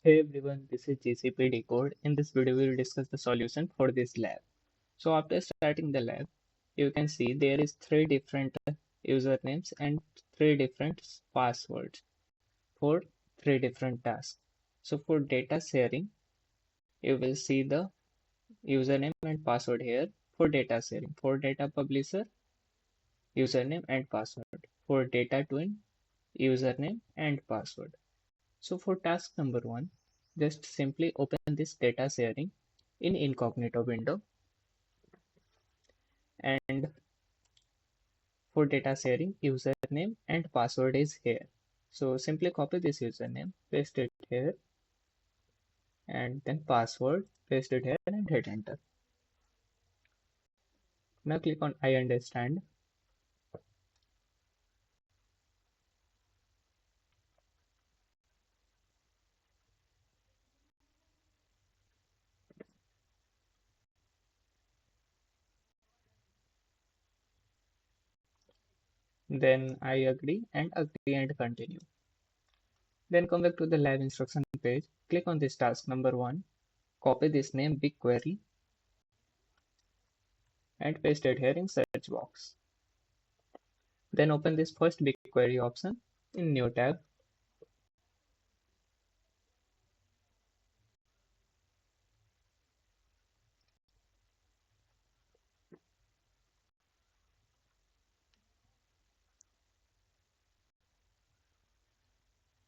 Hey everyone, this is GCP Decode. In this video, we will discuss the solution for this lab. So after starting the lab, you can see there is three different usernames and three different passwords for three different tasks. So for data sharing, you will see the username and password here for data sharing. For data publisher, username and password. For data twin, username and password. So for task number one, just simply open this data sharing in incognito window, and for data sharing username and password is here. So simply copy this username, paste it here, and then password, paste it here and hit enter. Now click on I understand. Then I agree and continue. Then come back to the lab instruction page, click on this task number one, copy this name BigQuery and paste it here in search box. Then open this first BigQuery option in new tab.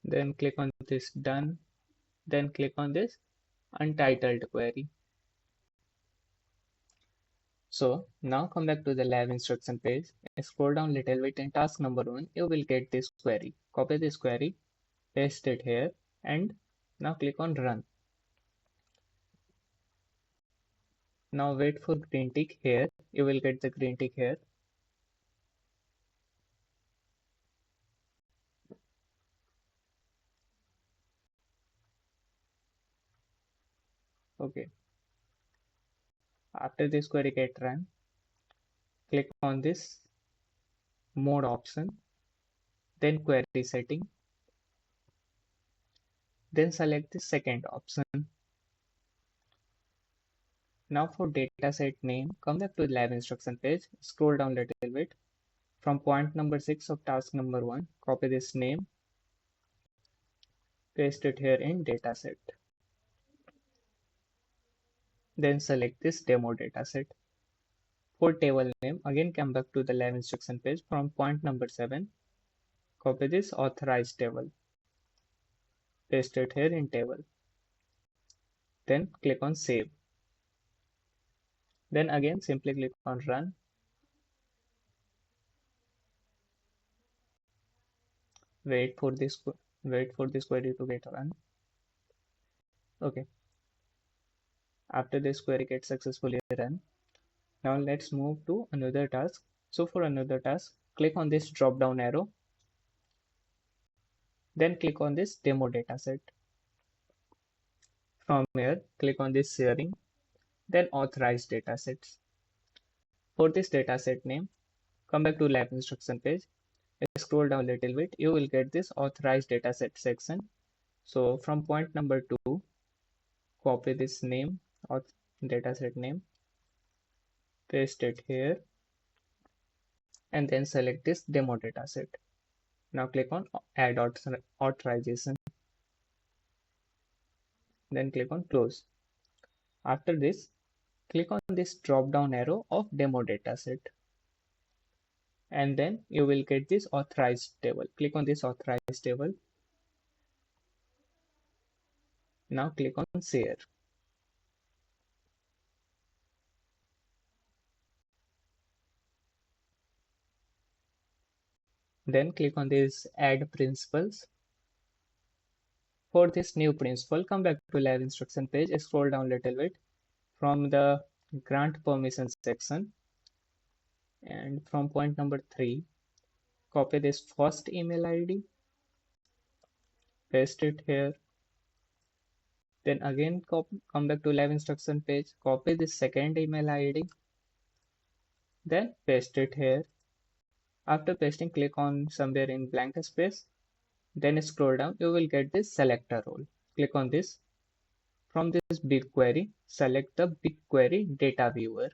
Then click on this done. Then click on this untitled query. So now come back to the lab instruction page. Scroll down little bit in task number one. You will get this query. Copy this query, paste it here, and now click on run. Now wait for green tick here. You will get the green tick here. Okay. After this query get run, click on this mode option, then query setting, then select the second option. Now for dataset name, come back to the lab instruction page, scroll down a little bit. From point number 6 of task number 1, copy this name, paste it here in dataset. Then select this demo dataset. For table name, again come back to the lab instruction page. From point number 7, copy this authorized table, paste it here in table. Then click on save. Then again simply click on run. Wait for this query to get run. Okay. After this query gets successfully run, now let's move to another task. So for another task, click on this drop down arrow, then click on this demo dataset. From here, click on this sharing, then authorized datasets. For this dataset name, come back to lab instruction page, scroll down a little bit, you will get this authorized dataset section. So from point number 2, copy this name, dataset name, paste it here, and then select this demo dataset. Now click on add authorization, then click on close. After this, click on this drop down arrow of demo dataset, and then you will get this authorized table. Click on this authorized table. Now click on share. Then click on this add principles. For this new principle, come back to lab instruction page, scroll down a little bit from the grant permission section, and from point number 3, copy this first email ID, paste it here. Then again come back to lab instruction page, copy this second email ID, then paste it here. After pasting, click on somewhere in blank space, then scroll down, you will get this selector role. click on this. From this BigQuery, select the BigQuery data viewer.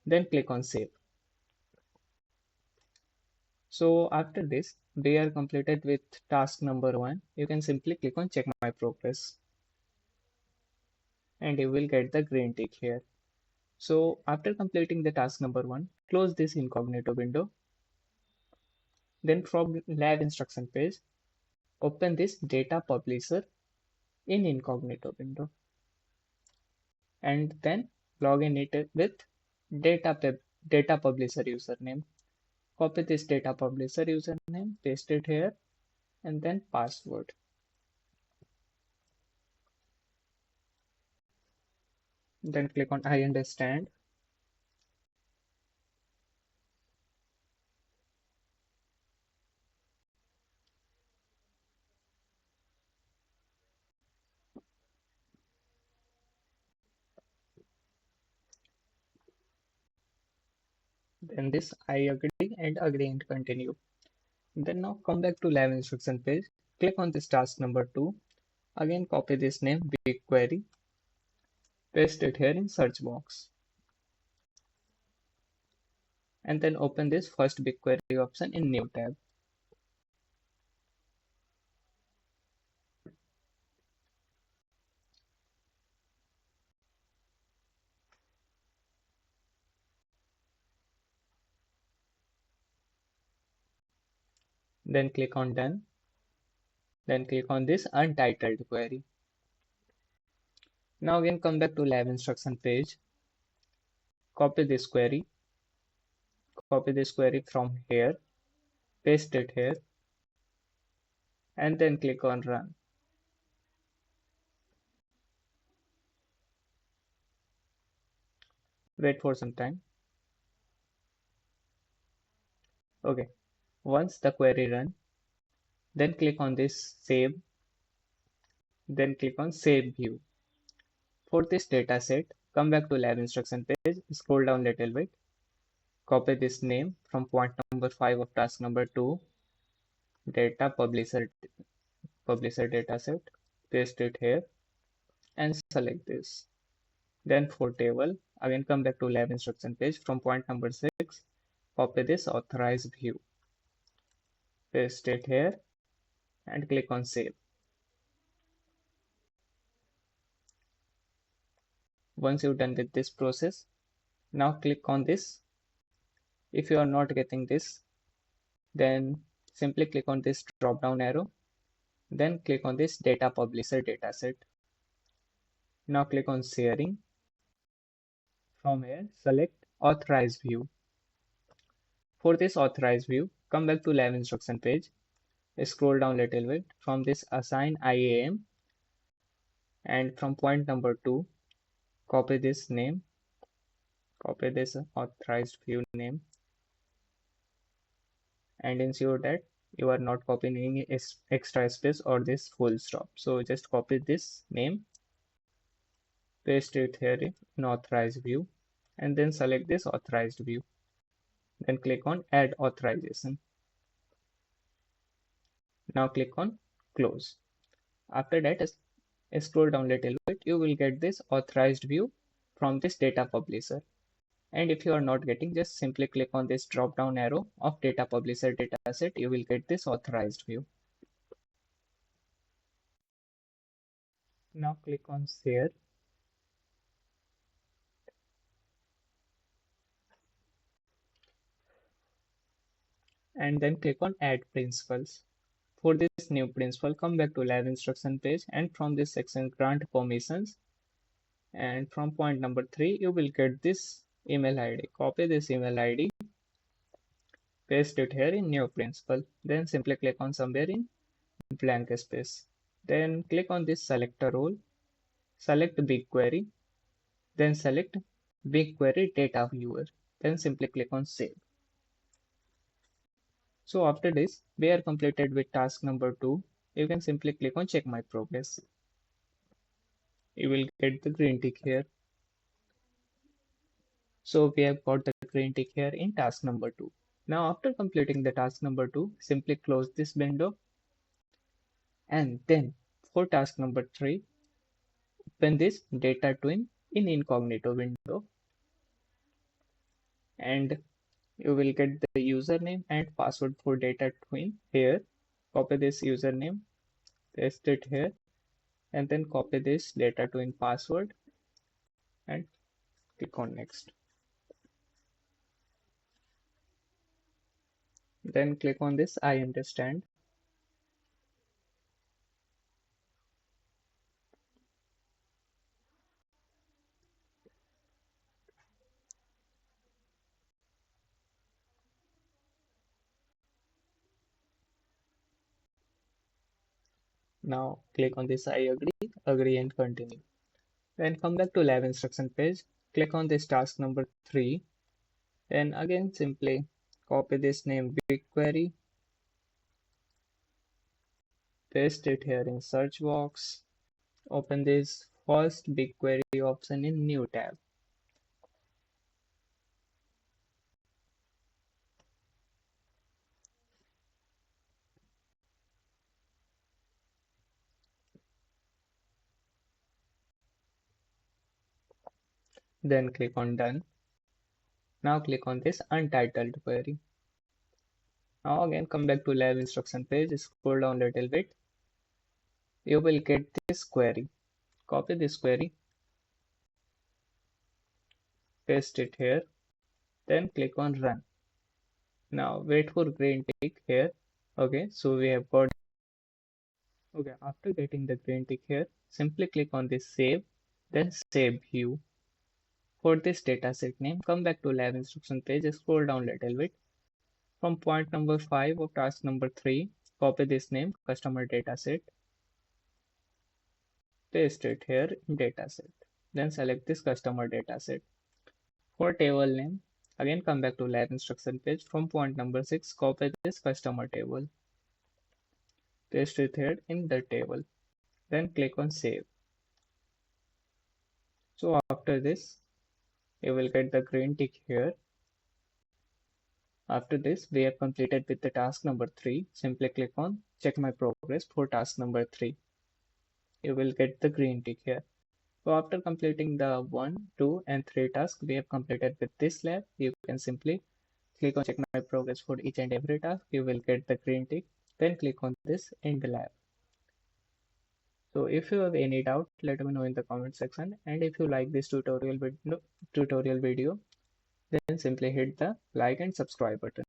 Then click on save. So after this, we are completed with task number 1. You can simply click on check my progress and you will get the green tick here. So after completing the task number 1, close this incognito window. Then from lab instruction page, open this data publisher in incognito window and then log in it with data publisher username. Copy this data publisher username, paste it here and then password. Then click on I understand. Then this I agree and continue. Then now come back to lab instruction page. Click on this task number 2. Again copy this name BigQuery. Paste it here in search box. And then open this first BigQuery option in new tab. Then click on done. Then click on this untitled query. Now again come back to lab instruction page. Copy this query from here, paste it here, and then click on run. Wait for some time. Okay, once the query run, then click on this save, then click on save view. For this data set, come back to lab instruction page, scroll down little bit, copy this name from point number 5 of task number 2, data publisher dataset, paste it here and select this. Then for table, again come back to lab instruction page from point number 6, copy this authorized view, paste it here and click on save. Once you're done with this process, now click on this. If you are not getting this, then simply click on this drop down arrow, then click on this data publisher dataset. Now click on sharing. From here, select authorized view. For this authorized view, come back to lab instruction page, scroll down little bit from this assign IAM and from point number 2, copy this name, copy this authorized view name and ensure that you are not copying any extra space or this full stop. So just copy this name, paste it here in authorized view and then select this authorized view. Then click on add authorization. Now click on close. After that, scroll down little bit, you will get this authorized view from this data publisher. And if you are not getting, just simply click on this drop down arrow of data publisher dataset, you will get this authorized view. Now click on share. And then click on add principals. For this new principal, come back to lab instruction page and from this section grant permissions. And from point number 3, you will get this email ID. Copy this email ID, paste it here in new principal. Then simply click on somewhere in blank space. Then click on this selector role, select BigQuery, then select BigQuery data viewer. Then simply click on save. So after this, we are completed with task number 2. You can simply click on check my progress. You will get the green tick here. So we have got the green tick here in task number 2. Now after completing the task number 2, simply close this window and then For task number 3, open this data twin in incognito window, and you will get the username and password for data twin here. Copy this username, paste it here, and then copy this data twin password and click on next. Then click on this I understand. Now click on this I agree and continue. Then come back to lab instruction page, click on this task number 3, then again simply copy this name BigQuery, paste it here in search box, open this first BigQuery option in new tab. Then click on done. Now click on this untitled query. Now again come back to lab instruction page, scroll down a little bit. You will get this query. Copy this query, paste it here, then click on run. Now wait for green tick here. Okay, so we have got. Okay, after getting the green tick here, simply click on this save, then save view. For this dataset name, come back to lab instruction page, scroll down a little bit. From point number 5 of task number 3, copy this name, customer dataset, paste it here in dataset. Then select this customer dataset. For table name, again come back to lab instruction page. From point number 6, copy this customer table, paste it here in the table. Then click on save. So after this, you will get the green tick here. After this, we have completed with the task number 3. Simply click on check my progress for task number 3. You will get the green tick here. So after completing the 1, 2 and 3 tasks we have completed with this lab, you can simply click on check my progress for each and every task. You will get the green tick. Then click on this end lab. So if you have any doubt, let me know in the comment section. And if you like this tutorial video, then simply hit the like and subscribe button.